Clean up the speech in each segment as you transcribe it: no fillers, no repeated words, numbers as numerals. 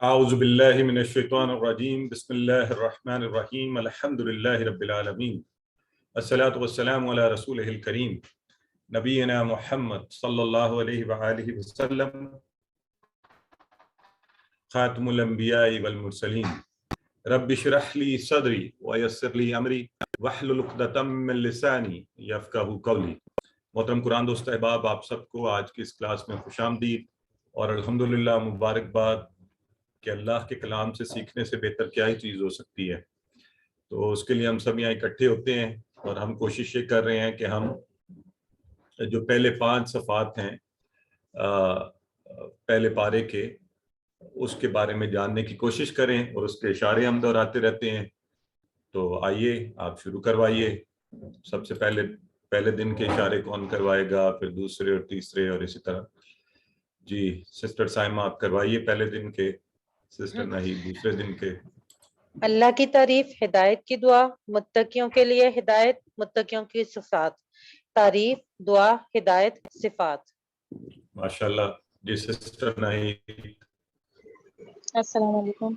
اعوذ باللہ من الشیطان الرجیم بسم اللہ الرحمن الرحیم الحمد للہ رب العالمین الصلاۃ والسلام علی رسولہ الکریم نبینا محمد صلی اللہ علیہ وآلہ وسلم خاتم الانبیاء والمرسلین رب اشرح لی صدری ویسر لی امری واحلل عقدۃ من لسانی یفقہوا قولی۔ محترم قرآن دوست احباب، آپ سب کو آج کی اس کلاس میں خوش آمدید اور الحمدللہ مبارکباد کہ اللہ کے کلام سے سیکھنے سے بہتر کیا ہی چیز ہو سکتی ہے۔ تو اس کے لیے ہم سب یہاں اکٹھے ہوتے ہیں اور ہم کوشش یہ کر رہے ہیں کہ ہم جو پہلے 5 صفحات ہیں پہلے پارے کے، اس کے بارے میں جاننے کی کوشش کریں اور اس کے اشارے ہم دہراتے رہتے ہیں۔ تو آئیے آپ شروع کروائیے۔ سب سے پہلے دن کے اشارے کون کروائے گا، پھر دوسرے اور تیسرے اور اسی طرح۔ جی سسٹر سائمہ آپ کروائیے پہلے دن کے، سسٹر نہیں دوسرے دن کے۔ اللہ کی تعریف، ہدایت کی دعا، متقیوں کے لیے ہدایت، متقیوں کی صفات۔ تعریف، دعا، ہدایت، صفات۔ ماشاءاللہ۔ جی سسٹر نہیں۔ السلام علیکم۔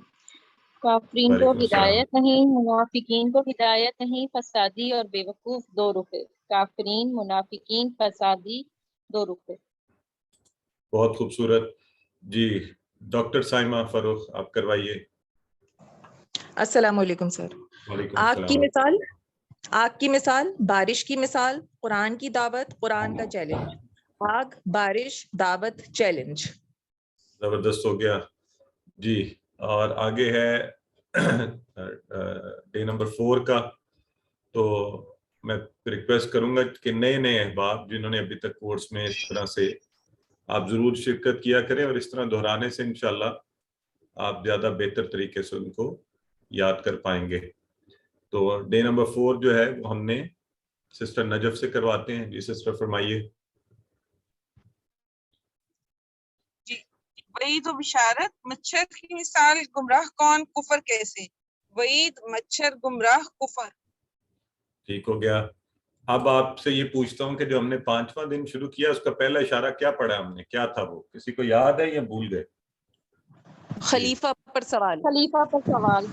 کافرین کو وعلیکم السلام۔ ہدایت نہیں، منافقین کو ہدایت نہیں، فسادی اور بے وقوف 2 روپے۔ کافرین، منافقین، فسادی 2 روپے۔ بہت خوبصورت۔ جی ڈاکٹر سائمہ فاروق آپ کروائیے۔ السلام علیکم سر۔ وعلیکم آگ کی مثال، بارش کی مثال، قرآن کی دعوت، قرآن کا چیلنج۔ آگ، بارش، دعوت، چیلنج۔ زبردست ہو گیا۔ جی اور آگے ہے ڈے نمبر 4 کا۔ تو میں ریکویسٹ کروں گا کہ نئے احباب جنہوں نے ابھی تک کورس میں اس طرح سے آپ ضرور شرکت کیا کریں، اور اس طرح دہرانے سے انشاءاللہ آپ زیادہ بہتر طریقے سے ان کو یاد کر پائیں گے۔ تو ڈے نمبر 4 جو ہے وہ ہم نے سسٹر نجف سے کرواتے ہیں۔ جی سسٹر فرمائیے۔ جی، وعید و بشارت، مچھر کی مثال، گمراہ کون، کفر کیسے۔ وعید، مچھر، گمراہ، کفر۔ ٹھیک ہو گیا۔ اب آپ سے یہ پوچھتا ہوں کہ جو ہم نے 5واں دن شروع کیا اس کا پہلا اشارہ کیا پڑھا ہم نے، کیا تھا وہ؟ کسی کو یاد ہے یا بھول گئے؟ خلیفہ پر سوال۔ خلیفہ پر سوال۔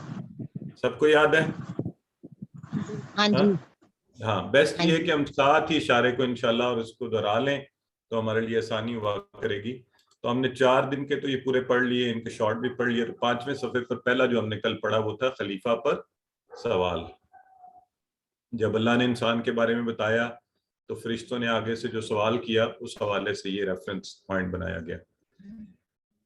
سب کو یاد ہے؟ ہاں جی۔ ہاں بیسٹ یہ ہے کہ ہم ساتھ ہی اشارے کو انشاءاللہ اور اس کو دہرا لیں تو ہمارے لیے آسانی ہوا کرے گی۔ تو ہم نے 4 دن کے تو یہ پورے پڑھ لیے، ان کے شارٹ بھی پڑھ لیے۔ تو 5ویں صفحے پر پہلا جو ہم نے کل پڑھا وہ تھا خلیفہ پر سوال۔ جب اللہ نے انسان کے بارے میں بتایا تو فرشتوں نے آگے سے جو سوال کیا اس حوالے سے یہ ریفرنس پوائنٹ بنایا گیا۔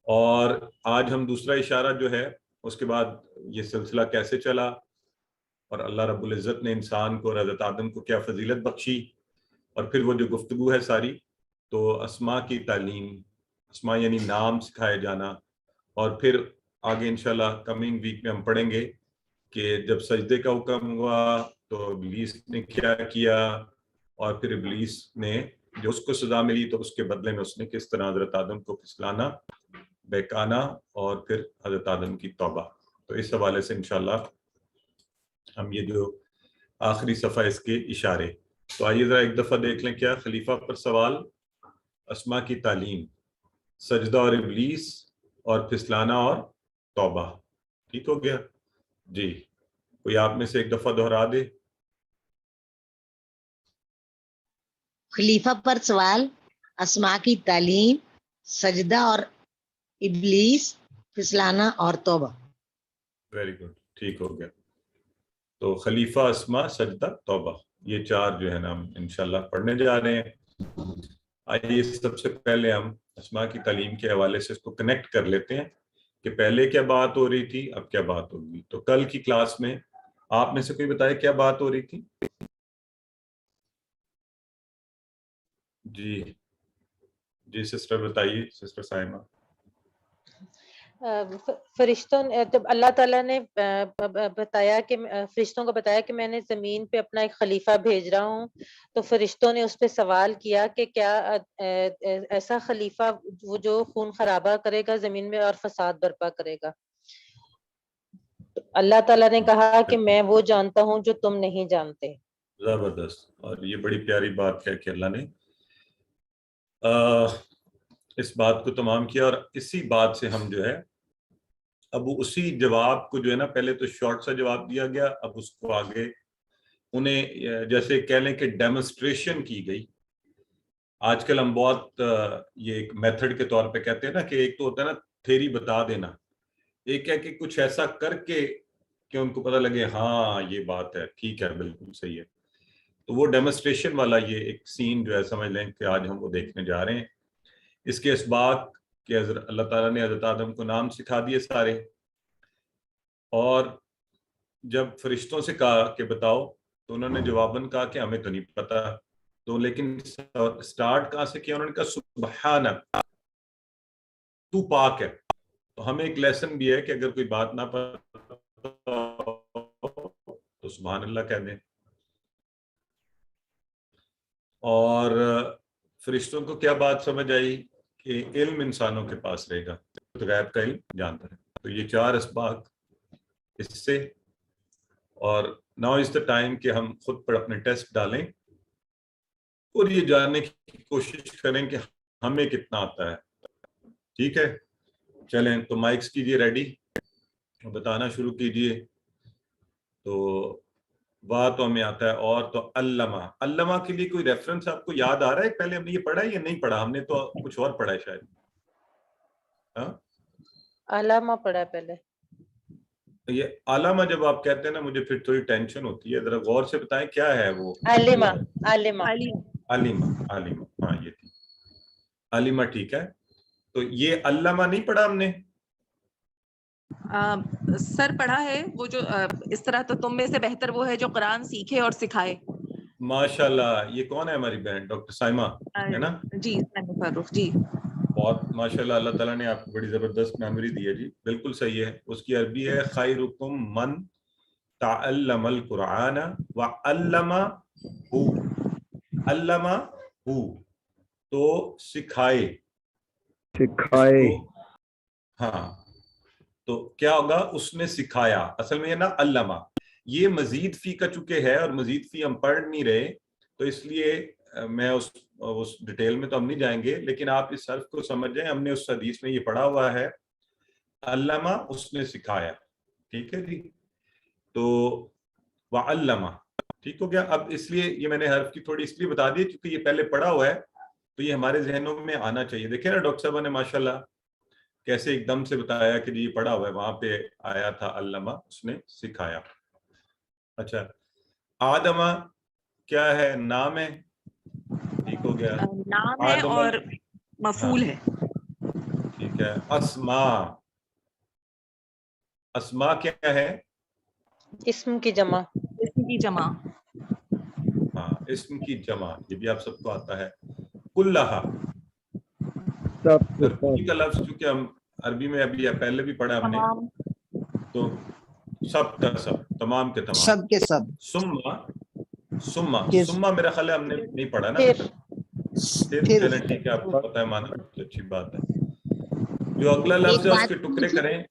اور آج ہم دوسرا اشارہ جو ہے اس کے بعد یہ سلسلہ کیسے چلا اور اللہ رب العزت نے انسان کو اور حضرت آدم کو کیا فضیلت بخشی، اور پھر وہ جو گفتگو ہے ساری تو اسماء کی تعلیم، اسماء یعنی نام سکھائے جانا، اور پھر آگے انشاءاللہ کمنگ ویک میں ہم پڑھیں گے کہ جب سجدے کا حکم ہوا تو ابلیس نے کیا کیا، اور پھر ابلیس نے جو اس کو سزا ملی تو اس کے بدلے میں اس نے کس طرح حضرت آدم کو پھسلانا، بہکانا، اور پھر حضرت آدم کی توبہ۔ تو اس حوالے سے انشاءاللہ ہم یہ جو آخری صفحہ اس کے اشارے، تو آئیے ذرا ایک دفعہ دیکھ لیں کیا خلیفہ پر سوال، اسماء کی تعلیم، سجدہ اور ابلیس، اور پھسلانا اور توبہ۔ ٹھیک ہو گیا؟ جی کوئی آپ میں سے ایک دفعہ دہرا دے۔ خلیفہ پر سوال، اسماء کی تعلیم، سجدہ اور ابلیس، پھسلانا اور توبہ۔ ویری گڈ، ٹھیک ہو گیا۔ تو خلیفہ، اسماء، سجدہ، توبہ، یہ 4 جو ہے نا ہم انشاءاللہ پڑھنے جا رہے ہیں۔ آئیے سب سے پہلے ہم اسماء کی تعلیم کے حوالے سے اس کو کنیکٹ کر لیتے ہیں کہ پہلے کیا بات ہو رہی تھی، اب کیا بات ہوگی۔ تو کل کی کلاس میں آپ میں سے کوئی بتائے کیا بات ہو رہی تھی؟ جی سسٹر بتائیے، سسٹر سائمہ۔ فرشتوں جب اللہ تعالیٰ نے بتایا کہ فرشتوں کو بتایا کہ میں نے زمین پہ اپنا ایک خلیفہ بھیج رہا ہوں، تو فرشتوں نے اس پہ سوال کیا کہ کیا ایسا خلیفہ وہ جو خون خرابہ کرے گا زمین میں اور فساد برپا کرے گا۔ اللہ تعالیٰ نے کہا کہ میں وہ جانتا ہوں جو تم نہیں جانتے۔ زبردست۔ اور یہ بڑی پیاری بات ہے کہ اللہ نے اس بات کو تمام کیا، اور اسی بات سے ہم جو ہے اب اسی جواب کو جو ہے نا پہلے تو شارٹ سا جواب دیا گیا, اب اس کو آگے انہیں جیسے کہہ لیں کہ ڈیمونسٹریشن کی گئی. آج کل ہم بہت یہ ایک میتھڈ کے طور پہ کہتے ہیں نا کہ ایک تو ہوتا ہے نا تھیری بتا دینا, ایک ہے کہ کچھ ایسا کر کے کہ ان کو پتہ لگے ہاں یہ بات ہے, ٹھیک ہے, بالکل صحیح ہے. تو وہ ڈیمونسٹریشن والا یہ ایک سین جو ہے سمجھ لیں کہ آج ہم وہ دیکھنے جا رہے ہیں. اس کے اسباق کہ اللہ تعالیٰ نے حضرت آدم کو نام سکھا دیے سارے, اور جب فرشتوں سے کہا کہ بتاؤ تو انہوں نے جواباً کہا کہ ہمیں تو نہیں پتا. تو لیکن سٹارٹ کہاں سے کیا؟ انہوں نے کہا سبحانک, تو پاک ہے. تو ہمیں ایک لیسن بھی ہے کہ اگر کوئی بات نہ پتا تو سبحان اللہ کہہ دیں. اور فرشتوں کو کیا بات سمجھ آئی کہ علم انسانوں کے پاس رہے گا, تو غیب کا علم جانتا ہے. تو یہ 4 اسباق اس سے. اور ناؤ از دا ٹائم کہ ہم خود پر اپنے ٹیسٹ ڈالیں اور یہ جاننے کی کوشش کریں کہ ہمیں کتنا آتا ہے. ٹھیک ہے, چلیں تو مائکس کیجئے ریڈی, بتانا شروع کیجئے. تو واہ تو ہمیں آتا ہے, اور تو علامہ. علامہ کے لیے کوئی ریفرنس آپ کو یاد آ رہا ہے؟ پہلے ہم نے یہ پڑھا ہے یا نہیں پڑھا؟ ہم نے تو کچھ اور پڑھا ہے شاید. ہاں علامہ پڑھا ہے پہلے. یہ علامہ جب آپ کہتے ہیں نا مجھے پھر تھوڑی ٹینشن ہوتی ہے, ذرا غور سے بتائیں کیا ہے وہ. عالمہ. عالمہ. عالمہ. عالمہ, ہاں یہ تھی عالمہ, ٹھیک ہے. تو یہ علامہ نہیں پڑھا ہم نے. سر پڑھا ہے وہ جو اس طرح تو تم میں سے بہتر وہ ہے جو قرآن سیکھے اور سکھائے. ماشاءاللہ, یہ کون ہے ہماری بہن ڈاکٹر سائمہ ہے نا؟ جی سائمہ فاروق جی. بہت ماشاءاللہ, اللہ تعالیٰ نے آپ کو بڑی زبردست میموری دی ہے جی. بالکل صحیح ہے. اس کی عربی ہے خیرکم من تعلم القرآن وعلمہ. علمہ تو سکھائے. ہاں, تو کیا ہوگا؟ اس نے سکھایا. اصل میں یہ نا علامہ, یہ مزید فی کا چکے ہے اور مزید فی ہم پڑھ نہیں رہے, تو اس لیے میں اس ڈیٹیل میں تو ہم نہیں جائیں گے, لیکن آپ اس حرف کو سمجھ جائیں. ہم نے اس حدیث میں یہ پڑھا ہوا ہے علامہ, اس نے سکھایا. ٹھیک ہے جی. تو وعلمہ ٹھیک ہو گیا. اب اس لیے یہ میں نے حرف کی تھوڑی اس لیے بتا دی کیونکہ یہ پہلے پڑھا ہوا ہے, تو یہ ہمارے ذہنوں میں آنا چاہیے. دیکھیں نا ڈاکٹر صاحب نے ماشاءاللہ کیسے ایک دم سے بتایا کہ یہ پڑھا ہوا ہے, وہاں پہ آیا تھا علامہ, اس نے سکھایا. اچھا, آدمہ کیا ہے؟ نام ہے. ٹھیک ہو گیا, نام ہے اور مفعول ہے. ٹھیک ہے. اسما, اسما کیا ہے؟ اسم کی جمع. اسم کی جمع. ہاں, اسم کی جمع, یہ بھی آپ سب کو آتا ہے. کلہا, کا لفظ چونکہ ہم عربی میں ابھی پہلے بھی پڑھا ہم نے, تو سب کا سب, تمام کے تمام, سب کے سب. سما میرا خیال ہے ہم نے نہیں پڑھا نا. چلیں ٹھیک ہے, آپ کو پتہ ہے مانا, اچھی بات ہے. جو اگلا لفظ ہے اس کے ٹکڑے کریں,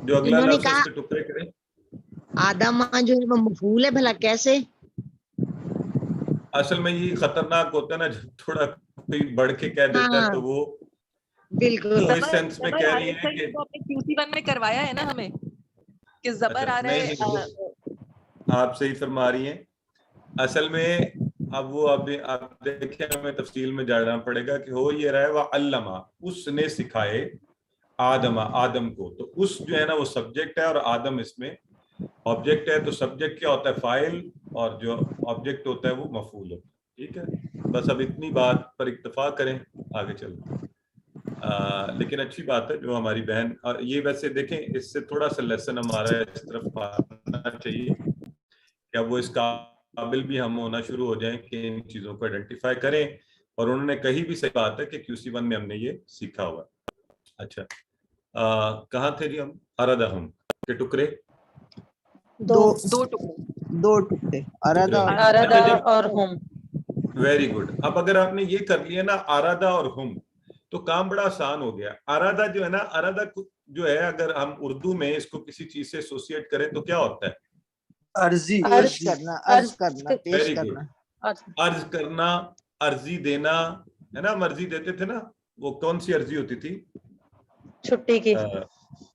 جو اگلا لفظ ہے اس کے ٹکڑے کریں. آدمہ جو ہے وہ مفعول ہے, بھلا کیسے؟ اصل میں یہ خطرناک ہوتا ہے نا, جب تھوڑا کوئی بڑھ کے کہہ دیتا ہے تو وہ بالکل اس سینس میں کہہ رہی ہے کہ QC1 میں کروایا ہے نا ہمیں کہ زبر آ رہا ہے. آپ صحیح فرما رہی ہیں. اصل میں اب وہ آپ دیکھیں, ہمیں تفصیل میں جاننا پڑے گا کہ ہو یہ رہا ہے وعلمہ, اس نے سکھائے آدمہ, آدم کو. تو اس جو ہے نا وہ سبجیکٹ ہے اور آدم اس میں آبجیکٹ ہے. تو سبجیکٹ کیا ہوتا ہے؟ فاعل, اور جو آبجیکٹ ہوتا ہے وہ مفعول ہوتا ہے. ٹھیک ہے, بس اب اتنی بات پر اکتفا کریں, آگے چلیں. لیکن اچھی بات ہے جو ہماری بہن, اور یہ ویسے دیکھیں اس سے تھوڑا سا لیسن ہمارا اس طرف آنا چاہیے کہ اب وہ اس قابل بھی ہم ہونا شروع ہو جائیں کہ ان چیزوں کو آئیڈینٹیفائی کریں. اور انہوں نے کہی بھی صحیح بات ہے کہ QC1 میں ہم نے یہ سیکھا ہوا. اچھا, کہاں تھے جی ہم؟ اردہم کے ٹکڑے, دو ٹکڑے. ارادہ اور ہم. Very good. اب اگر آپ نے یہ کر لیا نا ارادہ اور ہم, تو کام بڑا آسان ہو گیا. ارادہ جو ہے نا, ارادہ جو ہے اگر ہم اردو میں اس کو کسی چیز سے ایسوسیٹ کریں تو کیا ہوتا ہے؟ عرضی کرنا, ویری گڈ. عرض کرنا, عرضی دینا ہے نا. ہم عرضی دیتے تھے نا, وہ کون سی عرضی ہوتی تھی؟ چھٹی کی.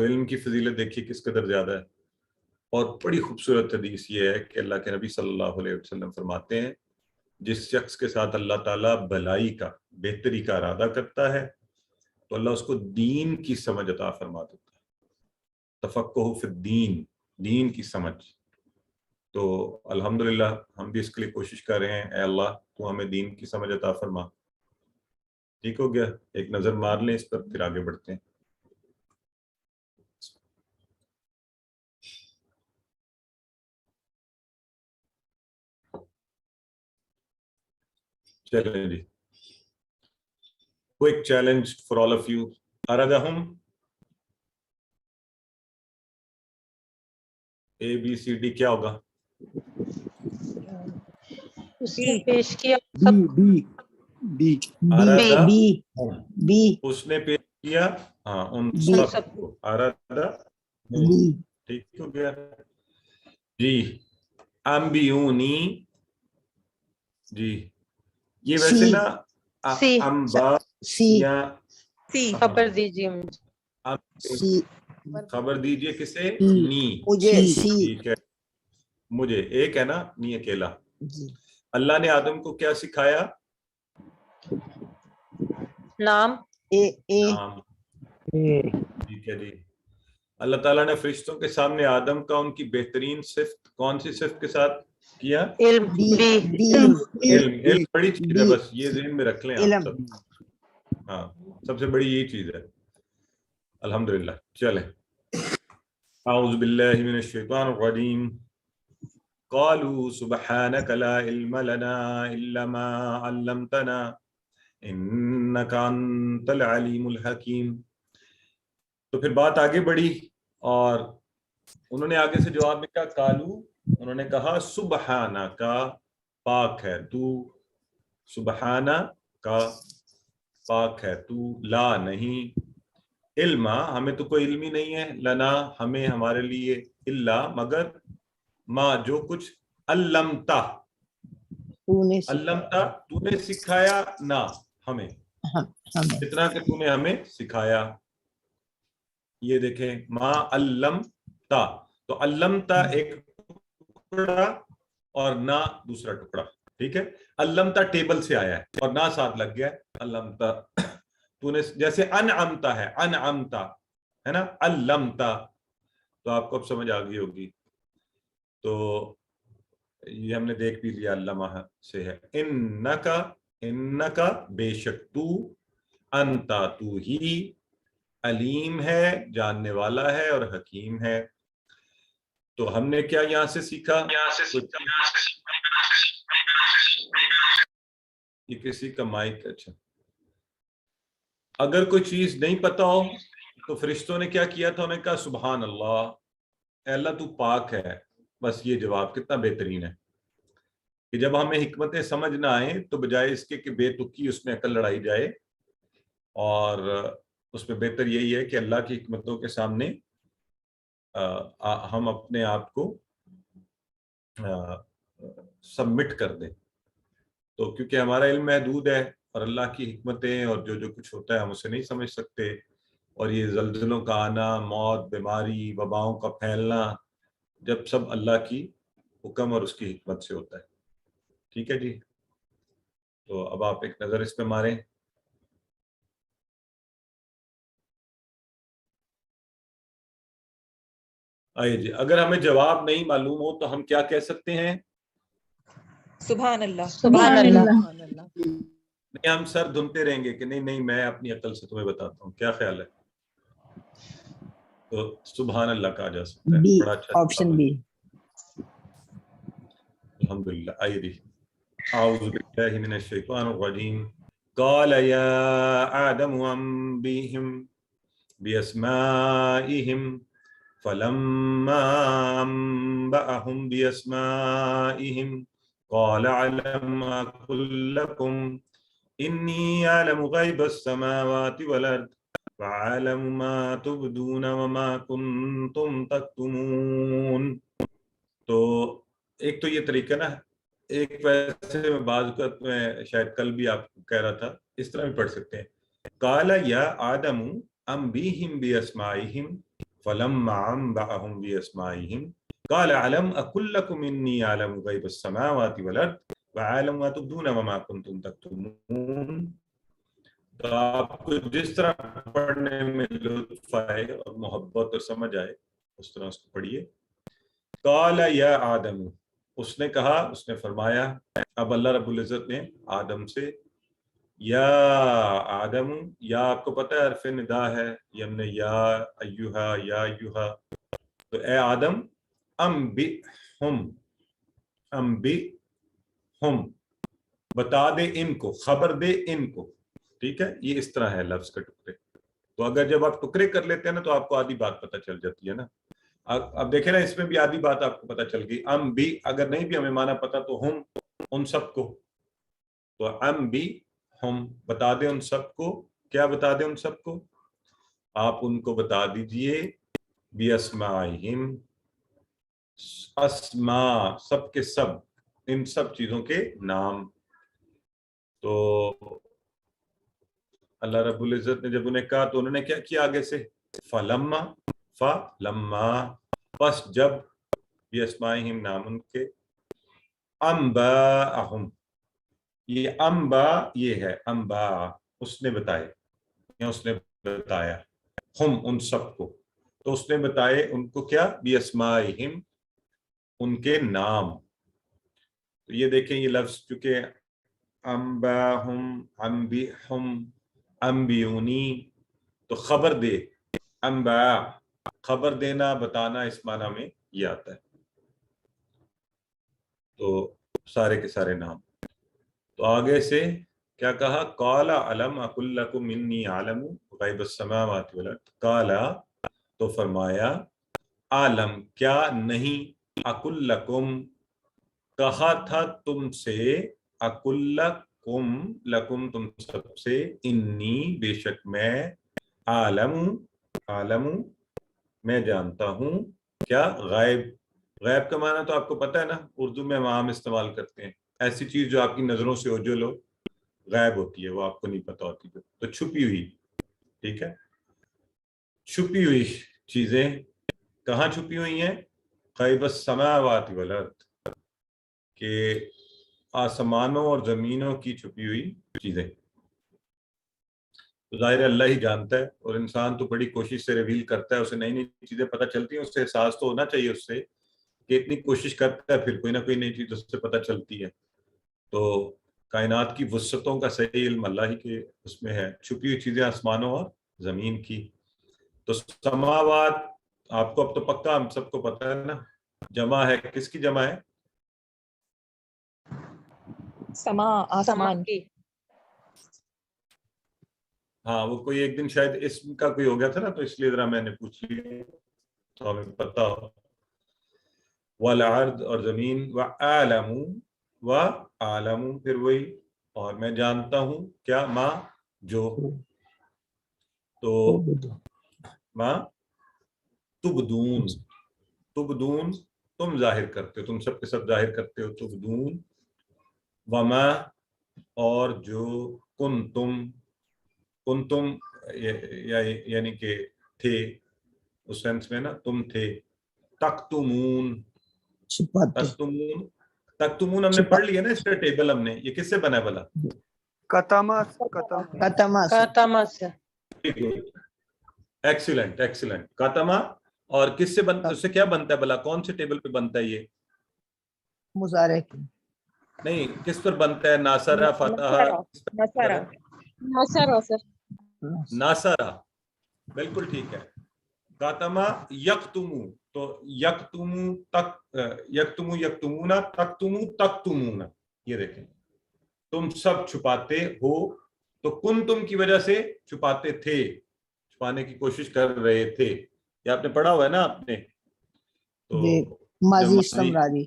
تو علم کی فضیلت دیکھیے کس قدر زیادہ ہے. اور بڑی خوبصورت حدیث یہ ہے کہ اللہ کے نبی صلی اللہ علیہ وسلم فرماتے ہیں جس شخص کے ساتھ اللہ تعالیٰ بھلائی کا بہتری کا ارادہ کرتا ہے تو اللہ اس کو دین کی سمجھ عطا فرما دیتا ہے. تفقہ فی الدین، دین کی سمجھ. تو الحمدللہ ہم بھی اس کے لیے کوشش کر رہے ہیں. اے اللہ تو ہمیں دین کی سمجھ عطا فرما. ٹھیک ہو گیا؟ ایک نظر مار لیں اس پر پھر آگے بڑھتے ہیں. چلیں جی، quick challenge for all of you. اردہم اے بی سی ڈی کیا ہوگا؟ اس نے پیش کیا ارادہ بی اس نے پیش کیا ہاں ان سب کو. ارادہ ٹھیک ہو گیا جی. امبیونی جی، یہ ویسے نا سی امبا سی یا سی خبر دیجیے مجھے. سی خبر دیجئے کسے؟ سی. نی. مجھے سی. ٹھیک ہے، مجھے ایک ہے نا، نی اکیلا. جی اللہ نے آدم کو کیا سکھایا؟ نام اے اے نام. ٹھیک ہے جی. اللہ تعالیٰ نے فرشتوں کے سامنے آدم کا ان کی بہترین صفت کون سی صفت کے ساتھ کیا؟ علم بی بی بی علم. علم بڑی چیز ہے، بس یہ ذہن میں رکھ لیں آپ علم. سب. ہاں سب سے بڑی یہی چیز ہے. الحمدللہ. چلیں. اعوذ باللہ من الشیطان الرجیم. قالوا سبحانك لا علم لنا الا ما علمتنا انك انت العلیم الحکیم. تو پھر بات آگے بڑھی اور انہوں نے آگے سے جواب میں کہا قالو، انہوں نے کہا سبحانہ کا پاک ہے تو، سبحانہ کا پاک ہے تو، لا نہیں، علم ہمیں تو کوئی علم ہی نہیں ہے، لنا ہمیں ہمارے لیے، الا مگر، ما جو کچھ، علمتا تو نے علمتا تو نے سکھایا، نہ ہمیں، ہمیں اتنا کہ تو نے ہمیں سکھایا. یہ دیکھیں ما علمتا، تو علمتا ایک ٹکڑا اور نہ دوسرا ٹکڑا. ٹھیک ہے، علمتا ٹیبل سے آیا ہے اور نہ ساتھ لگ گیا. علمتا تو نے، جیسے انعمتا ہے، انعمتا ہے نا، علمتا. تو آپ کو اب سمجھ آ گئی ہوگی. تو یہ ہم نے دیکھ بھی لیا، علامہ سے ہے. انکا، انکا بے شک تو، انتا تو ہی، علیم ہے جاننے والا ہے اور حکیم ہے. تو ہم نے کیا یہاں سے سیکھا؟ یہ کسی کا مائک. اچھا، اگر کوئی چیز نہیں پتا ہو تو فرشتوں نے کیا کیا تھا؟ انہوں نے کہا سبحان اللہ، اے اللہ تو پاک ہے. بس یہ جواب کتنا بہترین ہے کہ جب ہمیں حکمتیں سمجھ نہ آئیں تو بجائے اس کے کہ بے تکی اس میں عقل لڑائی جائے، اور اس میں بہتر یہی ہے کہ اللہ کی حکمتوں کے سامنے ہم اپنے آپ کو سبمٹ کر دیں. تو کیونکہ ہمارا علم محدود ہے اور اللہ کی حکمتیں اور جو جو کچھ ہوتا ہے ہم اسے نہیں سمجھ سکتے. اور یہ زلزلوں کا آنا، موت، بیماری، وباؤں کا پھیلنا، جب سب اللہ کی حکم اور اس کی حکمت سے ہوتا ہے. ٹھیک ہے جی. تو اب آپ ایک نظر اس پہ ماریں. آئیے جی، اگر ہمیں جواب نہیں معلوم ہو تو ہم کیا کہہ سکتے ہیں؟ سبحان اللہ. سبحان اللہ. نہیں، ہم سر دھنتے رہیں گے کہ نہیں نہیں میں اپنی عقل سے تمہیں بتاتا ہوں. کیا خیال ہے؟ تو سبحان اللہ کہا جا سکتا ہے. بی، بڑا اچھا آپشن بی. الحمدللہ. آئیے جی. اعوذ باللہ من الشیطان الرجیم. قال یا آدم انبئہم باسمائہم فلما انبأهم باسمائہم قال علم اقل لكم انی اعلم غیب السماوات والارض وعلم ما تبدون وما کنتم تکتمون. تو ایک تو یہ طریقہ نا، ایک ویسے میں بعض اوقات میں شاید کل بھی آپ کو کہہ رہا تھا اس طرح بھی پڑھ سکتے ہیں. قال یا آدم انبئہم باسمائہم فلما أنبأهم بأسمائهم قال ألم أقل لكم إني أعلم غيب السماوات والأرض وأعلم ما تبدون وما كنتم تكتمون. تو آپ کو جس طرح پڑھنے میں لطف آئے اور محبت اور سمجھ آئے اس طرح اس کو پڑھیے. قال یا آدم، اس نے کہا، اس نے فرمایا. اب اللہ رب العزت نے آدم سے یا آدم، یا آپ کو پتہ ہے حرف ندا ہے، یہ ہم نے یا ایوہا یا ایوہا، تو اے آدم انبئہم بتا دے ان کو، خبر دے ان کو. ٹھیک ہے، یہ اس طرح ہے لفظ کا ٹکڑے. تو اگر جب آپ ٹکڑے کر لیتے ہیں نا تو آپ کو آدھی بات پتہ چل جاتی ہے نا. اب دیکھیں نا، اس میں بھی آدھی بات آپ کو پتہ چل گئی. بھی اگر نہیں بھی ہمیں معنی پتہ تو ہم ان سب کو، تو بھی ہم بتا دیں ان سب کو. کیا بتا دیں ان سب کو؟ آپ ان کو بتا دیجئے بِأَسْمَائِهِمْ، اسماء سب کے سب، ان سب چیزوں کے نام. تو اللہ رب العزت نے جب انہیں کہا تو انہوں نے کیا کیا آگے سے؟ فلما، پس جب، بِأَسْمَائِهِمْ نام ان کے، انباءہم، یہ انبا یہ ہے انبا، اس نے بتائے یا اس نے بتایا، ہم ان سب کو، تو اس نے بتائے ان کو کیا؟ بِأَسْمَائِهِمْ ان کے نام. تو یہ دیکھیں یہ لفظ چونکہ انباہم، انبئہم، انبیونی، تو خبر دے، انبا خبر دینا، بتانا، اس معنی میں یہ آتا ہے. تو سارے کے سارے نام. تو آگے سے کیا کہا؟ قال علم اقل لکم انی عالم غیب السماوات والارض. قال تو فرمایا، عالم کیا نہیں، اقل لکم کہا تھا تم سے، اقل لکم تم سب سے، انی بے شک میں، عالم میں جانتا ہوں. کیا؟ غیب. غیب کا معنی تو آپ کو پتہ ہے نا، اردو میں ہم عام استعمال کرتے ہیں. ایسی چیز جو آپ کی نظروں سے اوجھل ہو، غائب ہوتی ہے، وہ آپ کو نہیں پتہ ہوتی. تو چھپی ہوئی، ٹھیک ہے، چھپی ہوئی چیزیں کہاں چھپی ہوئی ہیں؟ غیب السماوات والارض، کہ آسمانوں اور زمینوں کی چھپی ہوئی چیزیں. ظاہر اللہ ہی جانتا ہے، اور انسان تو بڑی کوشش سے ریویل کرتا ہے، اسے نئی نئی چیزیں پتہ چلتی ہیں، اس سے احساس تو ہونا چاہیے اس سے کہ اتنی کوشش کرتا ہے، پھر کوئی نہ کوئی نئی چیز اس سے پتہ چلتی ہے. تو کائنات کی وسعتوں کا صحیح علم اللہ ہی کے اس میں ہے، چھپی ہوئی چیزیں آسمانوں اور زمین کی. تو سماوات آپ کو اب تو پکا ہم سب کو پتہ ہے نا، جمع ہے، کس کی جمع ہے؟ سما، آسمان. کی. ہاں، وہ کوئی ایک دن شاید اسم کا کوئی ہو گیا تھا نا، تو اس لیے ذرا میں نے پوچھ لیا تو ہمیں پتہ ہو. والارض اور زمین، وعالم پھر وہی، اور میں جانتا ہوں کیا؟ ماں جو، تو ماں تبدون تم ظاہر کرتے ہو، تم سب کے سب ظاہر کرتے ہو. تبدون، وما اور جو، کنتم یعنی کہ تھے، اس سینس میں نا، تم تھے. تکتمون تکتمون ہم نے پڑھ لیا نا، اس کا ٹیبل ہم نے، یہ کس سے بنا ہے بلا؟ کتما سے. ایکسیلنٹ کاتما. اور کس سے بنتا، اس سے کیا بنتا ہے بلا؟ کون سے ٹیبل پہ بنتا ہے یہ؟ مضارع کی نہیں، کس پر بنتا ہے؟ ناصرہ، فتح، ناصرہ، بالکل ٹھیک ہے. کاتما یکتمو، تو یکتمونا، تکتمون، یہ دیکھیں، تم سب چھپاتے ہو. تو کن تم کی وجہ سے چھپاتے تھے، چھپانے کی کوشش کر رہے تھے. یہ آپ نے پڑھا ہوا ہے نا آپ نے؟ تو ماضی استمراری.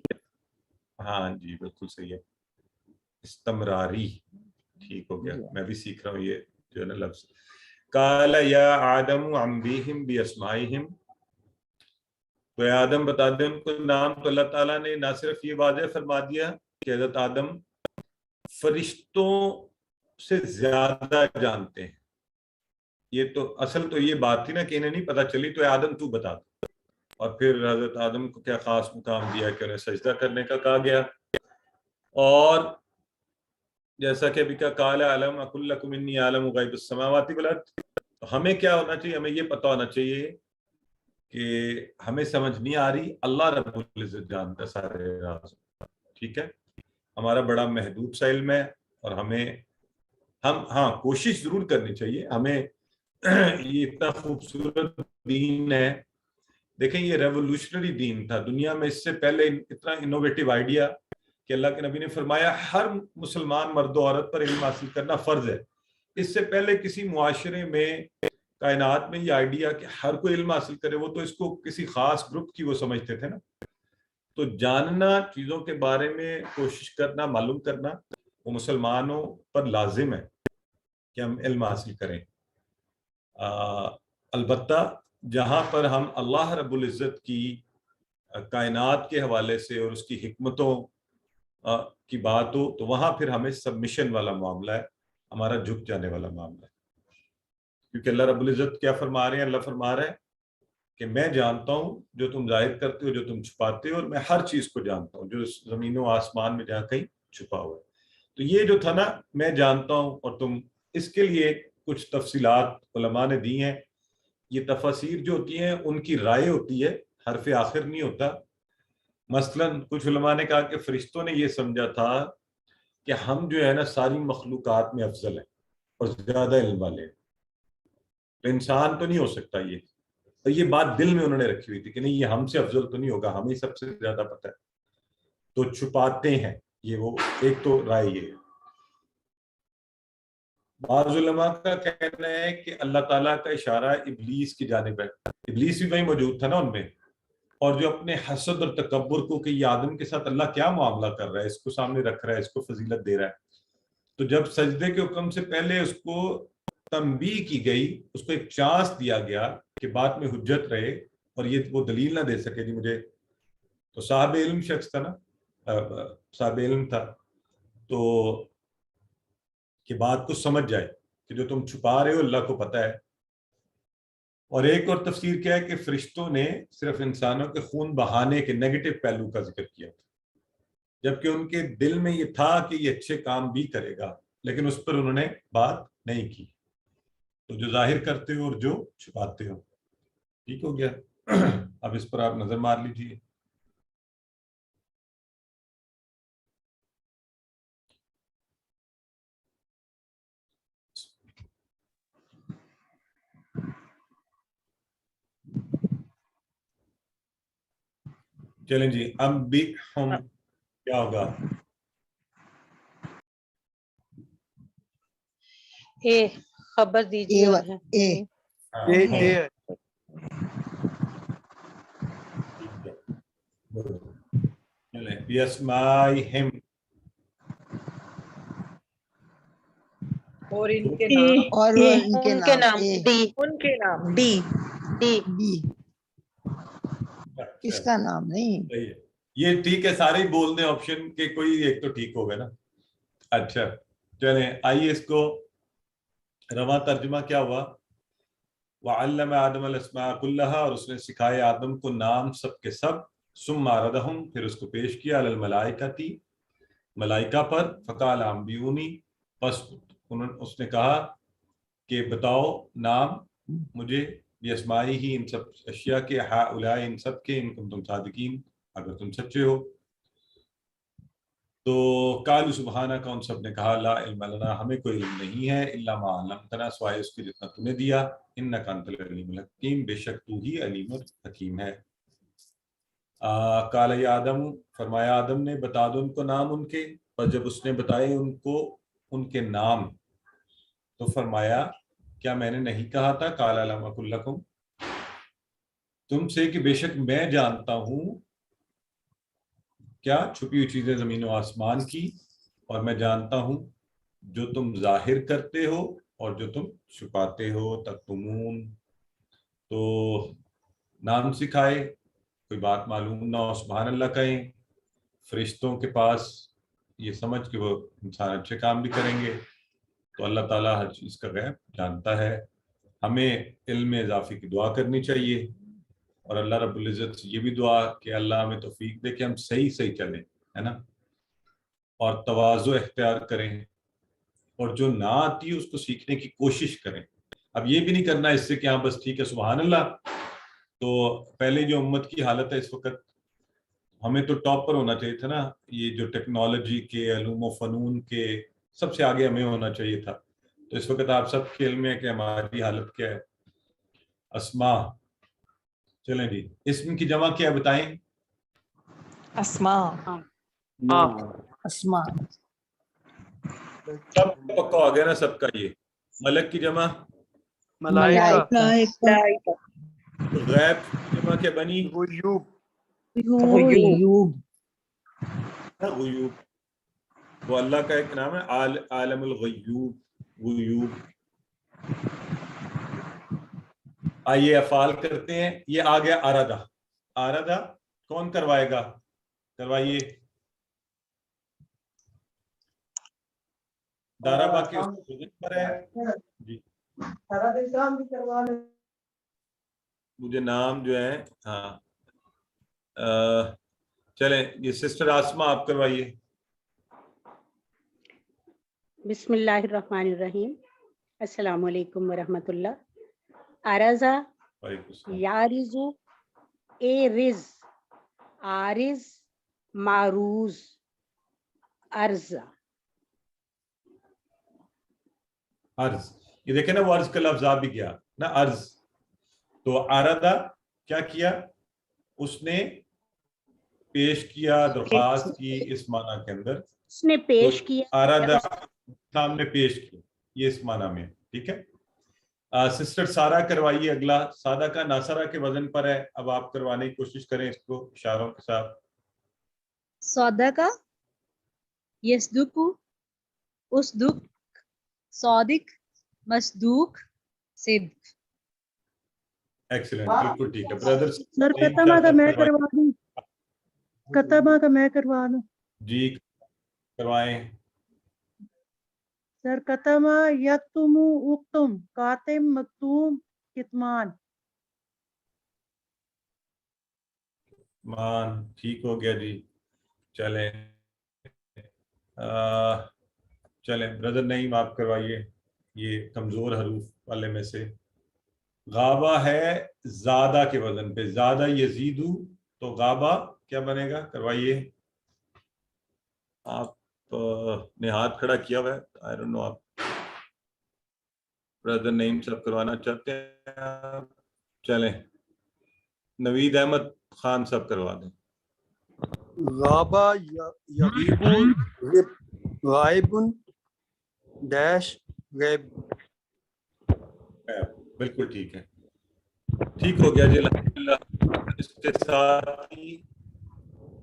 ہاں جی بالکل صحیح ہے، استمراری، ٹھیک ہو گیا. میں بھی سیکھ رہا ہوں یہ جو ہے نا لفظ. قال یا آدم انبئہم باسمائہم، تو اے آدم بتا دیں ان کو نام. تو اللہ تعالیٰ نے نہ صرف یہ واضح فرما دیا کہ حضرت آدم فرشتوں سے زیادہ جانتے ہیں، یہ تو اصل تو یہ بات تھی نا کہ انہیں نہیں پتہ چلی تو آدم تو بتا دو، اور پھر حضرت آدم کو کیا خاص مقام دیا کہ انہیں سجدہ کرنے کا کہا گیا. اور جیسا کہ ابھی کا قال علم اقول لکم انی عالم غیب السماوات والارض، ہمیں کیا ہونا چاہیے؟ ہمیں یہ پتہ ہونا چاہیے کہ ہمیں سمجھ نہیں آ رہی، اللہ رب العزت جانتا سارے راز. ٹھیک ہے، ہمارا بڑا محدود سا علم ہے، اور ہم ہاں کوشش ضرور کرنی چاہیے. ہمیں یہ اتنا خوبصورت دین ہے، دیکھیں یہ ریولوشنری دین تھا دنیا میں. اس سے پہلے اتنا انوویٹو آئیڈیا کہ اللہ کے نبی نے فرمایا ہر مسلمان مرد و عورت پر علم حاصل کرنا فرض ہے. اس سے پہلے کسی معاشرے میں کائنات میں یہ آئیڈیا کہ ہر کوئی علم حاصل کرے، وہ تو اس کو کسی خاص گروپ کی وہ سمجھتے تھے نا. تو جاننا، چیزوں کے بارے میں کوشش کرنا، معلوم کرنا، وہ مسلمانوں پر لازم ہے کہ ہم علم حاصل کریں. البتہ جہاں پر ہم اللہ رب العزت کی کائنات کے حوالے سے اور اس کی حکمتوں کی بات ہو تو وہاں پھر ہمیں سبمیشن والا معاملہ ہے، ہمارا جھک جانے والا معاملہ ہے. کیونکہ اللہ رب العزت کیا فرما رہے ہیں؟ اللہ فرما رہا ہے کہ میں جانتا ہوں جو تم ظاہر کرتے ہو، جو تم چھپاتے ہو، اور میں ہر چیز کو جانتا ہوں جو زمین و آسمان میں جہاں کہیں چھپا ہوا ہے. تو یہ جو تھا نا میں جانتا ہوں اور تم، اس کے لیے کچھ تفصیلات علماء نے دی ہیں. یہ تفاسیر جو ہوتی ہیں ان کی رائے ہوتی ہے، حرف آخر نہیں ہوتا. مثلا کچھ علماء نے کہا کہ فرشتوں نے یہ سمجھا تھا کہ ہم جو ہے نا ساری مخلوقات میں افضل ہیں اور زیادہ علم والے ہیں. تو انسان تو نہیں ہو سکتا یہ، تو یہ بات دل میں انہوں نے رکھی ہوئی تھی کہ نہیں یہ ہم سے افضل تو نہیں ہوگا، ہمیں سب سے زیادہ پتہ ہے، تو چھپاتے ہیں. یہ وہ ایک تو رائے یہ ہے. بعض علماء کا کہنا ہے کہ اللہ تعالیٰ کا اشارہ ابلیس کی جانب ہے. ابلیس بھی وہیں موجود تھا نا ان میں، اور جو اپنے حسد اور تکبر کو کہ یہ آدم کے ساتھ اللہ کیا معاملہ کر رہا ہے، اس کو سامنے رکھ رہا ہے، اس کو فضیلت دے رہا ہے. تو جب سجدے کے حکم سے پہلے اس کو تنبیہ کی گئی، اس کو ایک چانس دیا گیا کہ بعد میں حجت رہے اور یہ وہ دلیل نہ دے سکے جی مجھے. تو صاحب علم شخص تھا نا، صاحب علم تھا، تو کہ بات کو سمجھ جائے کہ جو تم چھپا رہے ہو اللہ کو پتہ ہے. اور ایک اور تفسیر کیا ہے کہ فرشتوں نے صرف انسانوں کے خون بہانے کے نیگیٹو پہلو کا ذکر کیا تھا، جبکہ ان کے دل میں یہ تھا کہ یہ اچھے کام بھی کرے گا، لیکن اس پر انہوں نے بات نہیں کی. تو جو ظاہر کرتے ہو اور جو چھپاتے ہو. ٹھیک ہو گیا؟ اب اس پر آپ نظر مار لیجیے. چلیں جی، اب بھی ہم کیا ہوگا؟ اے خبر دیجیے. بیاسمائہم، اور ان کے اور نام، ان کے نام ان کے نام ڈی. ڈی، اس کا نام نہیں. یہ ٹھیک ہے، سارے بول دیں آپشن کے، کوئی ایک تو ٹھیک ہوگا نا. اچھا چلیں آئیے اس کو رواں ترجمہ کیا ہوا؟ وَعَلَّمَ آدَمَ الْأَسْمَاءَ كُلَّهَا، اور اس نے سکھائے آدم کو نام سب کے سب. ثُمَّ عَرَضَهُمْ، پھر اس کو پیش کیا عَلَى الْمَلَائِكَةِ، ملائکہ پر. فَقَالَ أَنْبِئُونِي، پس اس نے کہا کہ بتاؤ نام مجھے، بِأَسْمَائِهِ، ان سب اشیاء کے، ہؤلاء ان سب کے، ان کنتم صادقین، اگر تم سچے ہو. تو قالوا سبحانک، ان سب نے کہا لا علم لنا، ہمیں کوئی علم نہیں ہے، الا ما علمتنا، سوائے اس کے جتنا تو نے دیا. انک انت العلیم الحکیم، بے شک تو ہی علیم الحکیم ہے. قال یا آدم، فرمایا آدم نے بتا دو ان کو نام ان کے. پر جب اس نے بتائے ان کو ان کے نام تو فرمایا کیا میں نے نہیں کہا تھا، قال الم اقل لکم، تم سے کہ بے شک میں جانتا ہوں کیا چھپی ہوئی چیزیں زمین و آسمان کی، اور میں جانتا ہوں جو تم ظاہر کرتے ہو اور جو تم چھپاتے ہو. تکتمون، تو نام سکھائے، کوئی بات معلوم نہ ہو سبحان اللہ کہیں. فرشتوں کے پاس یہ سمجھ کہ وہ انسان اچھے کام بھی کریں گے، تو اللہ تعالیٰ ہر چیز کا غیب جانتا ہے. ہمیں علم میں اضافے کی دعا کرنی چاہیے اور اللہ رب العزت سے یہ بھی دعا کہ اللہ ہمیں توفیق دے کہ ہم صحیح چلیں، ہے نا، اور تواضع اختیار کریں، اور جو نہ آتی ہے اس کو سیکھنے کی کوشش کریں۔ اب یہ بھی نہیں کرنا اس سے کہ ہاں بس ٹھیک ہے سبحان اللہ۔ تو پہلے جو امت کی حالت ہے اس وقت، ہمیں تو ٹاپ پر ہونا چاہیے تھا نا، یہ جو ٹیکنالوجی کے، علوم و فنون کے سب سے آگے ہمیں ہونا چاہیے تھا۔ تو اس وقت آپ سب کے علم میں ہے کہ ہماری حالت کیا ہے۔ اسماء، چلیں جی، اسم کی جمع کیا بتائیں؟ اسماء، اسماء، سب پکا ہو گیا نا سب کا؟ یہ ملک کی جمع، ملائکہ، غیب کی جمع کیا بنی؟ غیوب، غیوب، غیوب، وہ اللہ کا ایک نام ہے، عالم الغیوب، غیوب۔ آئیے افعال کرتے ہیں۔ یہ آ گیا ارادہ، ارادہ کون کروائے گا؟ کروائیے۔ دارا باقی اس کو پر ہے جی، مجھے نام جو ہے، ہاں چلیں یہ سسٹر آسما آپ کروائیے۔ بسم اللہ الرحمن الرحیم، السلام علیکم ورحمۃ اللہ۔ ارزا، وعلیکم السلام۔ یارزو، ایرز، آرز، معروز، ارزا۔ عرض، یہ دیکھیں نا وہ عرض کا لفظ آ بھی گیا نا، عرض۔ تو ارادہ کیا کیا اس نے؟ پیش کیا، درخواست کی، اس معنی کے اندر اس نے پیش کیا، ارادہ سامنے پیش کیا، یہ اس معنی میں، ٹھیک ہے۔ سسٹر سارا کروائیے اگلا، سادہ کا ناصرہ کے وزن پر ہے، اب آپ کروانے کی کوشش کریں اس کو اشاروں کے ساتھ۔ صدقہ، یصدق، اصدق، صادق، مصدوق، صدق۔ ایکسلنٹ، بالکل ٹھیک ہے برادر۔ سر کتمہ کا میں کروا دوں، کتمہ کا میں کروا دوں جی کروائیں۔ سر کتمہ، یکتم، اکتم، کاتم، مکتوم، کتمان۔ مان، ٹھیک ہو گیا جی۔ چلیں چلیں برادر نعیم آپ کروائیے، یہ کمزور حروف والے میں سے۔ غابہ ہے زادہ کے وزن پہ، زادہ یزیدو، تو غابہ کیا بنے گا؟ کروائیے۔ آپ نے ہاتھ کھڑا کیا ہوا ہے، آئی ڈونٹ نو، آپ برادر نعیم صاحب کروانا چاہتے ہیں؟ چلیں نوید احمد خان صاحب کروا دیں۔ غابہ یغیب، غائب، ڈیش، غیب۔ بالکل ٹھیک ہے، ٹھیک ہو گیا جی الحمدللہ۔ اس کے ساتھ ہی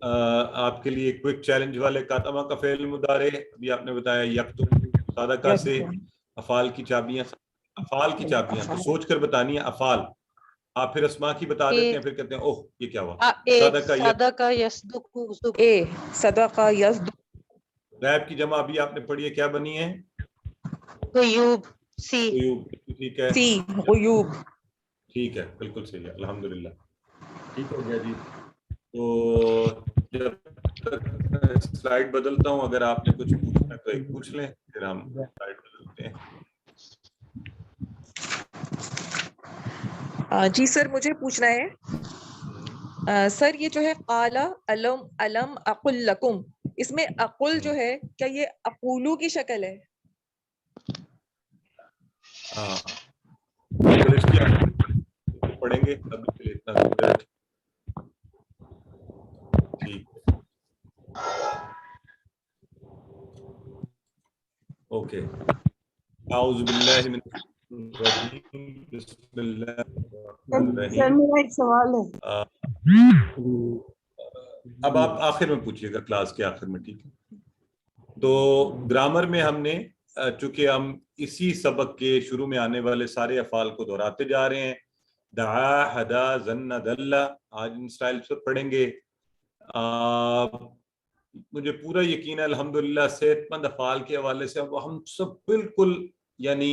آپ کے لیے کوئک چیلنج والے کاتمہ کا فعل مضارع، ابھی آپ نے بتایا یکتم، صادقہ سے افعال کی چابیاں، افعال کی چابیاں تو سوچ کر بتانی ہے۔ افعال آپ پھر اسماء کی بتا دیتے ہیں، پھر کہتے ہیں اوہ یہ کیا ہوا؟ صدقہ، یصدق، اے، صدقہ، یصدق۔ غیب کی جمع ابھی آپ نے پڑھی ہے، کیا بنی ہے؟ غیوب، سی، غیوب، ٹھیک ہے، سی، غیوب۔ ٹھیک ہے، بالکل صحیح ہے الحمدللہ، ٹھیک ہو گیا جی۔ تو جب تک سلائیڈ بدلتا ہوں، اگر آپ نے کچھ پوچھنا تو ایک پوچھ لیں، پھر ہم سلائیڈ بدلتے ہیں۔ جی سر مجھے پوچھنا ہے سر، یہ جو ہے قال علم اقل لکم، اس میں اقل جو ہے کیا یہ اقولو کی شکل ہے؟ ہاں انگلش کی پڑھیں گے ابھی کے لیے اتنا ٹھیک۔ اوکے، اعوذ باللہ من الرجیم، بسم اللہ الرحمن الرحیم۔ میرا ایک سوال ہے، اب آپ آخر میں پوچھیے گا، کلاس کے آخر میں، ٹھیک ہے؟ تو گرامر میں ہم نے، چونکہ ہم اسی سبق کے شروع میں آنے والے سارے افعال کو دہراتے جا رہے ہیں، دعا، ہدا، ظن، دل، آج ان سٹائل سے پڑھیں گے۔ مجھے پورا یقین ہے الحمدللہ صحت مند افعال کے حوالے سے اب ہم سب بالکل یعنی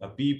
P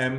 M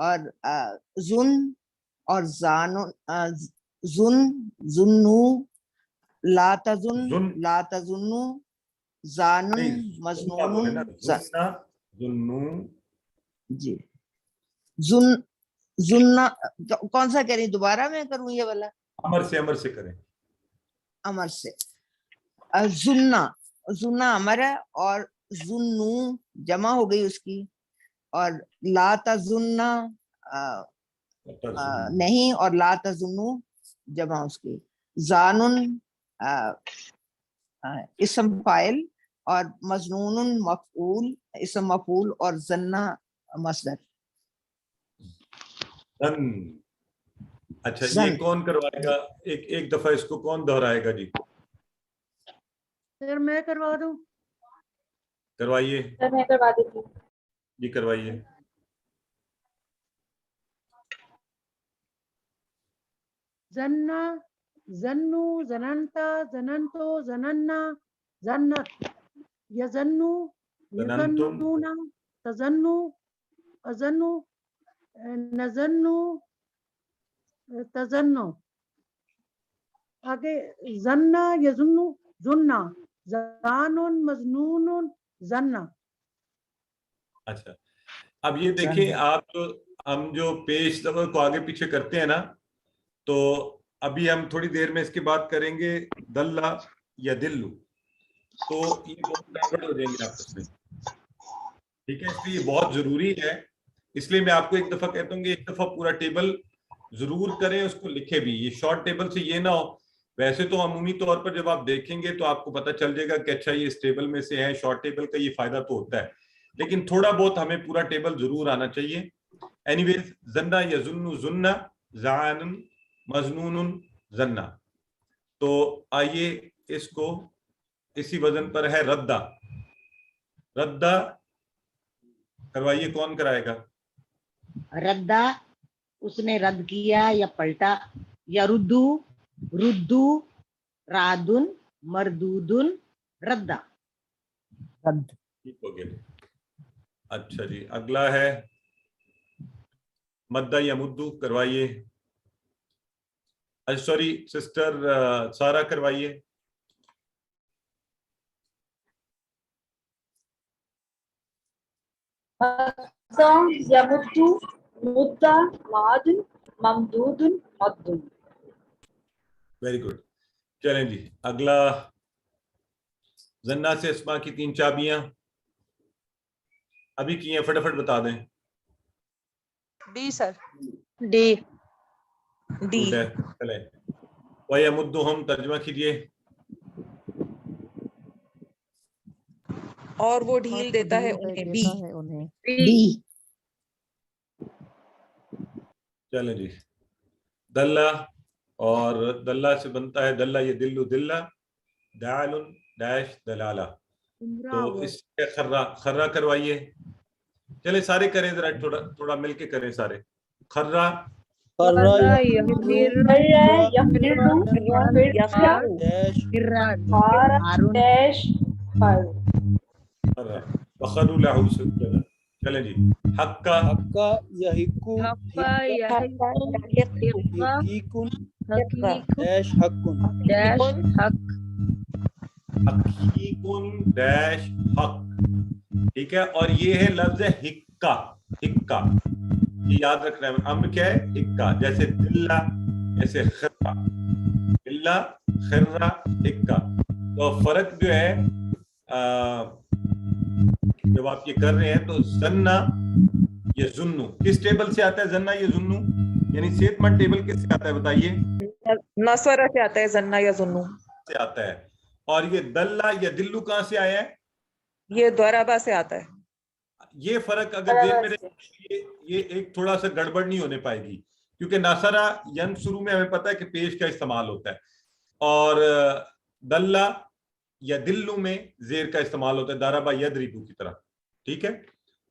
اور زن اور زن زنو لا تزن لا تزنو زانن مظنون جی زننا کون سا کہہ رہی دوبارہ میں کروں یہ والا امر سے کریں امر سے زننا زننا امر ہے اور زنو جمع ہو گئی اس کی اور لا تزننا نہیں اور لا تزنو جمع اس کی زانن اسم فاعل اور مظنون مفعول اسم مفعول اور زنا مصدر اچھا یہ کون کروائے گا ایک دفعہ اس کو کون دہرائے گا جی سر میں کروا دوں کروائیے سر میں کروا دیتی ہوں جی کروائیے زنا زنو زننتا زننتو زننا زنت یزنو یزنون تزنو ازنو نزنو تزنو آگے زنا یزنو زننا زانن مظنون زننا. اچھا اب یہ دیکھیں آپ ہم جو پیش کو آگے پیچھے کرتے ہیں نا تو ابھی ہم تھوڑی دیر میں اس کی بات کریں گے دلہ یا دلو تو یہ بہت ڈائیورٹ ہو جائیں گے آپس میں ٹھیک ہے اس لیے یہ بہت ضروری ہے اس لیے میں آپ کو ایک دفعہ کہتا ہوں کہ ایک دفعہ پورا ٹیبل ضرور کریں اس کو لکھے بھی یہ شارٹ ٹیبل سے یہ نہ ہو ویسے تو عمومی طور پر جب آپ دیکھیں گے تو آپ کو پتہ چل جائے گا کہ اچھا یہ اس ٹیبل میں سے ہے شارٹ ٹیبل کا یہ فائدہ تو ہوتا ہے لیکن تھوڑا بہت ہمیں پورا ٹیبل ضرور آنا چاہیے اینی ویز زنہ یزن زنہ زعان مظنون زنہ تو آئیے اس کو اسی وزن پر ہے ردہ ردہ کروائیے کون کرائے گا ردہ اس نے رد کیا یا پلٹا یا ردو ردو رادن مردودن ردہ رد ٹھیک ہو گیا اچھا جی اگلا ہے مدہ یا مدو کروائیے سوری سسٹر سارا کروائیے یمدو مدہ ماد ممدود مد ویری گڈ چلیں جی اگلا زنا سے اسما کی 3 چابیاں ابھی کی ہیں فٹافٹ بتا دیں ڈی سر ڈی ڈی چلیں وَيَمُدُّهُمْ ترجمہ کیجئے اور وہ ڈھیل دیتا ہے انہیں بی بی چلیں جی دلہ اور دلہ سے بنتا ہے دلہ یہ دلو دلہ دال ڈیش دلالہ تو اس سے خرہ کروائیے چلے سارے کریں ذرا تھوڑا مل کے کریں سارے خرہ وخروا له سجدا چلیں جی حقا یحقو حقیقن ڈیش حقن حقیقن ڈیش حق ٹھیک ہے اور یہ ہے لفظ حقہ حقہ یہ یاد رکھنا ہے امر کیا ہے حقہ جیسے دلہ جیسے خرہ دلہ خرہ حقہ تو فرق جو ہے جب آپ یہ کر رہے ہیں تو زنہ یہ زنو کس ٹیبل سے آتا ہے زنہ یہ زنو یعنی صحت مند ٹیبل کس سے آتا ہے بتائیے نصرہ سے آتا ہے زنہ یا زنو سے آتا ہے اور یہ دلہ یا دلو کہاں سے آیا ہے یہ دورابا سے آتا ہے یہ فرق اگر ذہن میں رہے یہ ایک تھوڑا سا گڑبڑ نہیں ہونے پائے گی کیونکہ ناصرہ ینصرو میں ہمیں پتہ ہے کہ پیش کا استعمال ہوتا ہے اور دلہ یا دلو میں زیر کا استعمال ہوتا ہے داربا یدربو کی طرح ٹھیک ہے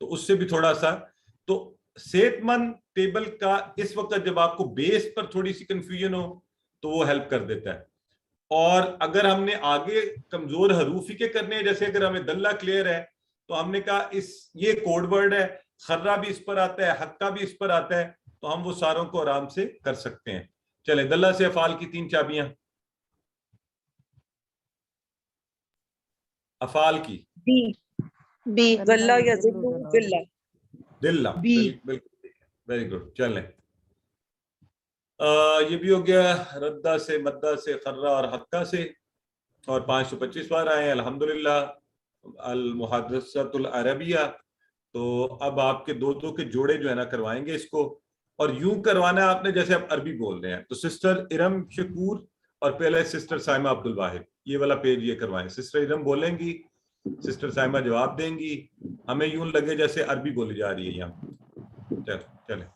تو اس سے بھی تھوڑا سا تو صحت مند ٹیبل کا اس وقت جب آپ کو بیس پر تھوڑی سی کنفیوژن ہو تو وہ ہیلپ کر دیتا ہے اور اگر ہم نے آگے کمزور حروفی کے کرنے ہیں جیسے اگر ہمیں دلہ کلیئر ہے تو ہم نے کہا یہ کوڈ ورڈ ہے خرہ بھی اس پر آتا ہے, حقہ بھی اس پر آتا ہے, تو ہم وہ ساروں کو آرام سے کر سکتے ہیں. چلے دلہ سے افعال کی 3 چابیاں. افعال کی بی ذلہ یذلو ذلہ. دلہ, بالکل ویری گڈ. چلیں یہ بھی ہو گیا ردہ سے, مدہ سے, خرہ اور حقہ سے, اور 525 بار آئے ہیں الحمدللہ. المحادثۃ العربیہ, تو اب آپ کے 2 کے جوڑے جو ہے نا کروائیں گے اس کو, اور یوں کروانا ہے آپ نے جیسے آپ عربی بول رہے ہیں. تو سسٹر ارم شکور اور پہلے سسٹر سائمہ عبد الواحد, یہ والا پیج یہ کروائیں. سسٹر ارم بولیں گی, سسٹر سائمہ جواب دیں گی, ہمیں یوں لگے جیسے عربی بولی جا رہی ہے یہاں. چلیں.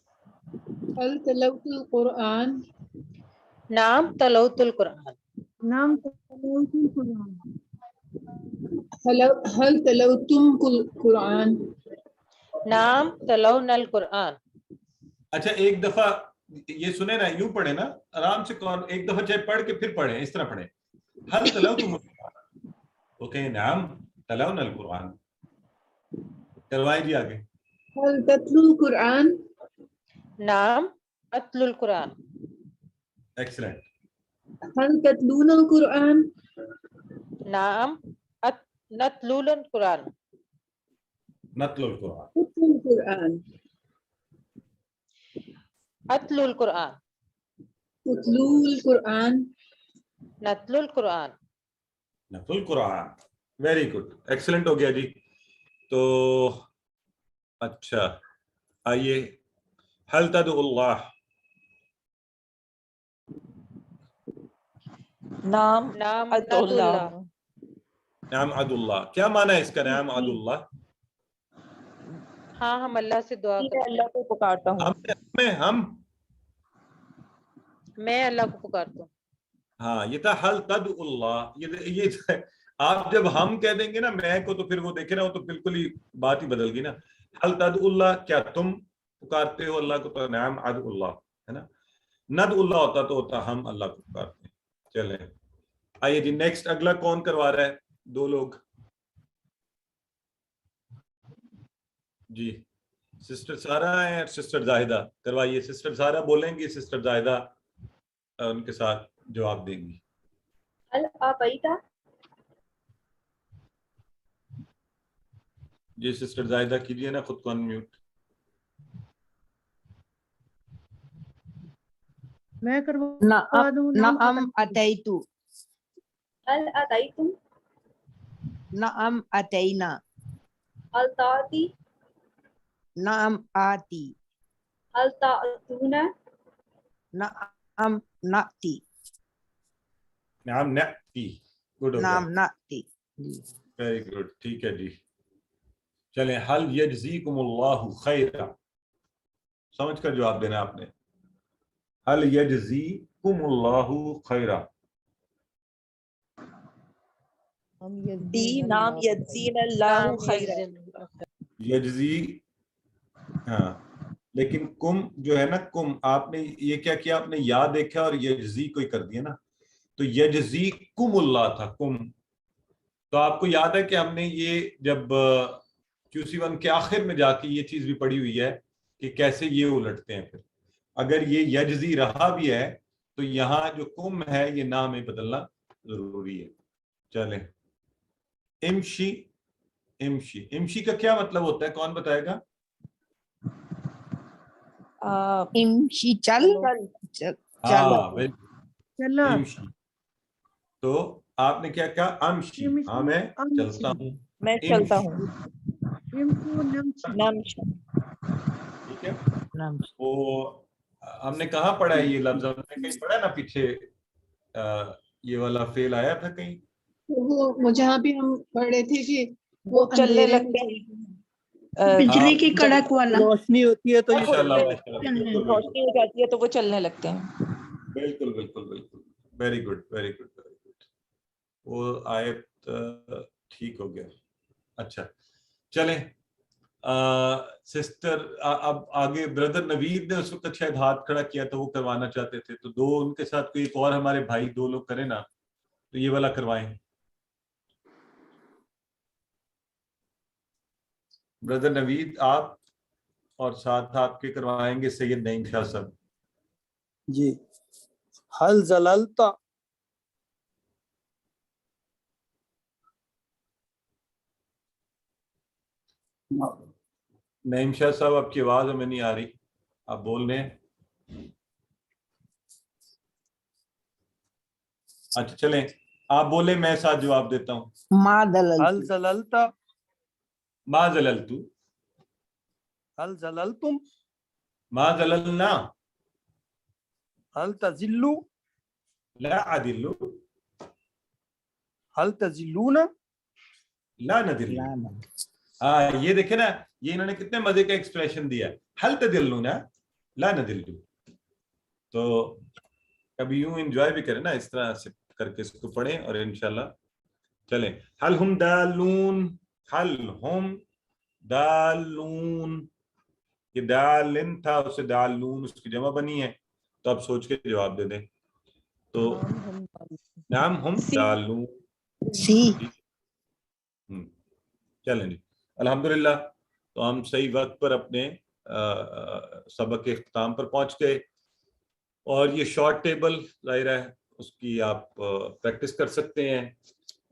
هل تلوت القرآن؟ نام تلوت القرآن. نام تلوت القرآن. هل تلوتم القرآن؟ نام تلون القرآن. اچھا ایک دفعہ یہ سنیں نا, یوں پڑھیں نا آرام سے, کون ایک دفعہ چاہے پڑھ کے پھر پڑھیں, اس طرح پڑھیں. حل تلوتم القرآن, اوکے, نعم تلون القرآن. کروائیں جی آگے. هل تتلو القرآن؟ نام اتلو القرآن. ایکسلنٹ. هل تتلون القرآن؟ نام نتلو القرآن. نتلو القرآن. تتلو القرآن. اتلو القرآن. تتلو القرآن. نتلو القرآن. نتلو القرآن. ویری گڈ, ایکسلنٹ ہو گیا جی. تو اچھا آئیے, حل تدعو اللہ. نام نام ادعو اللہ. نعم عدو اللہ, کیا معنی ہے اس کا نعم عدو اللہ؟ ہاں ہم اللہ سے دعا کرتے ہیں. اللہ کو پکارتا ہوں. میں اللہ کو پکارتا ہوں. ہاں یہ تھا حل تدعو اللہ. یہ آپ جب ہم کہہ دیں گے نا میں کو, تو پھر وہ دیکھے نا, وہ تو بالکل ہی بات ہی بدل گئی نا. حل تدعو اللہ, کیا تم پکارتے ہو اللہ کو, تو نعم عدو اللہ ہے نا. ندعو اللہ ہوتا تو ہوتا ہم اللہ کو پکارتے ہیں. چلیں آئیے جی نیکسٹ, اگلا کون کروا رہا ہے؟ 2 لوگ جی. سسٹر سارا ہیں اور سسٹر زاہدہ, کروائیے. سسٹر سارا بولیں گی, سسٹر زاہدہ ان کے ساتھ جواب دیں گی. هل أعطيت؟ جی سسٹر زاہدہ کیجئے نا خود کو انمیوٹ. میں کروا دوں. نعم اتیتو. هل أتيتم؟ نعم اتینا. هل تعطي؟ نعم آتی. هل تعطون؟ نعم نأتی. نعم نأتی. گڈ ہو گیا. نعم نأتی. ویری گڈ, ٹھیک ہے جی. چلیں حل یجزیکم اللہ خیرا, سمجھ کر جواب دینا آپ نے. حل یجزیکم اللہ خیرا. نام یجزین اللہ خیرا. یجزی, ہاں لیکن کم جو ہے نا, کم آپ نے یہ کیا کیا, آپ نے یا دیکھا اور یجزی کوئی کر دیا نا, تو یجزیکم اللہ تھا کم. تو آپ کو یاد ہے کہ ہم نے یہ جب QC1 کے آخر میں جا کے یہ چیز بھی پڑھی ہوئی ہے کہ کیسے یہ الٹتے ہیں. پھر اگر یہ یجزی رہا بھی ہے تو یہاں جو کم ہے یہ نام میں بدلنا ضروری ہے. چلیں امشی. امشی, امشی کا کیا مطلب ہوتا ہے, کون بتائے گا؟ امشی چل. چلا. امشی, تو آپ نے کیا کہا؟ امشی, ہاں میں چلتا ہوں. میں چلتا ہوں. ٹھیک ہے. وہ ہم نے کہاں پڑھا ہے یہ لفظ, ہم نے کہیں پڑھا نا پیچھے یہ والا فعل آیا تھا کہیں. وہ جہاں بھی ہم پڑھے تھے کہ وہ چلنے لگتے ہیں. بجلی کی کڑک والا. روشنی ہوتی ہے تو روشنی ہو جاتی ہے تو وہ چلنے لگتے ہیں. بالکل بالکل بالکل. Very good very good very good. وہ آیت ٹھیک ہو گیا. اچھا چلیں سسٹر اب آگے بردر نوید نے اس وقت شاید ہاتھ کھڑا کیا تو وہ کروانا چاہتے تھے, تو 2 ان کے ساتھ کوئی ایک اور ہمارے بھائی 2 لوگ کریں نا, تو یہ والا کروائیں. بردر نوید آپ اور ساتھ آپ کے کروائیں گے سید نعیم شاہ صاحب. جی حل زللتا نعیم شاہ صاحب آپ کی آواز ہمیں نہیں آ رہی, آپ بول رہے ہیں. اچھا چلیں آپ بولیں, میں ساتھ جواب دیتا ہوں. ما دللت حل زللتا ما زللتو, حل زللتم ما زللنا, حل تزلو لا عدلو, حل تزلون لا ندل. ہاں یہ دیکھیں نا, یہ انہوں نے کتنے مزے کا ایکسپریشن دیا ہے, حل تدلون لا ندلو. تو کبھی یوں انجوائے بھی کریں نا, اس طرح سے کر کے اس کو پڑھیں اور انشاءاللہ چلیں. حل ہم دالون, حل ہم دالون, یہ دالن تھا اسے دالون اس کی جمع بنی ہے, تو آپ سوچ کے جواب دے دیں. تو نام ہم دالون سی. چلیں جی الحمدللہ. تو ہم صحیح وقت پر اپنے سبق کے اختتام پر پہنچ گئے, اور یہ شارٹ ٹیبل ظاہر ہے اس کی آپ پریکٹس کر سکتے ہیں.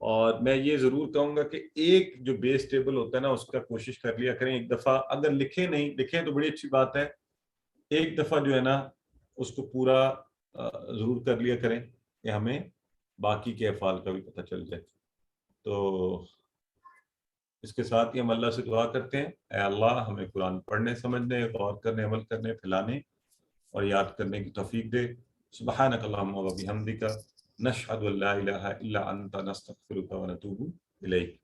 اور میں یہ ضرور کہوں گا کہ ایک جو بیس ٹیبل ہوتا ہے نا اس کا کوشش کر لیا کریں ایک دفعہ, اگر لکھیں نہیں لکھیں تو بڑی اچھی بات ہے, ایک دفعہ جو ہے نا اس کو پورا ضرور کر لیا کریں کہ ہمیں باقی کے افعال کا بھی پتہ چل جائے. تو اس کے ساتھ ہی ہم اللہ سے دعا کرتے ہیں, اے اللہ ہمیں قرآن پڑھنے, سمجھنے, غور کرنے, عمل کرنے, پھیلانے اور یاد کرنے کی توفیق دے. سبحانک اللہم و بحمدک نشہد ان لا الہ الا انت نستغفرک و نتوب الیک.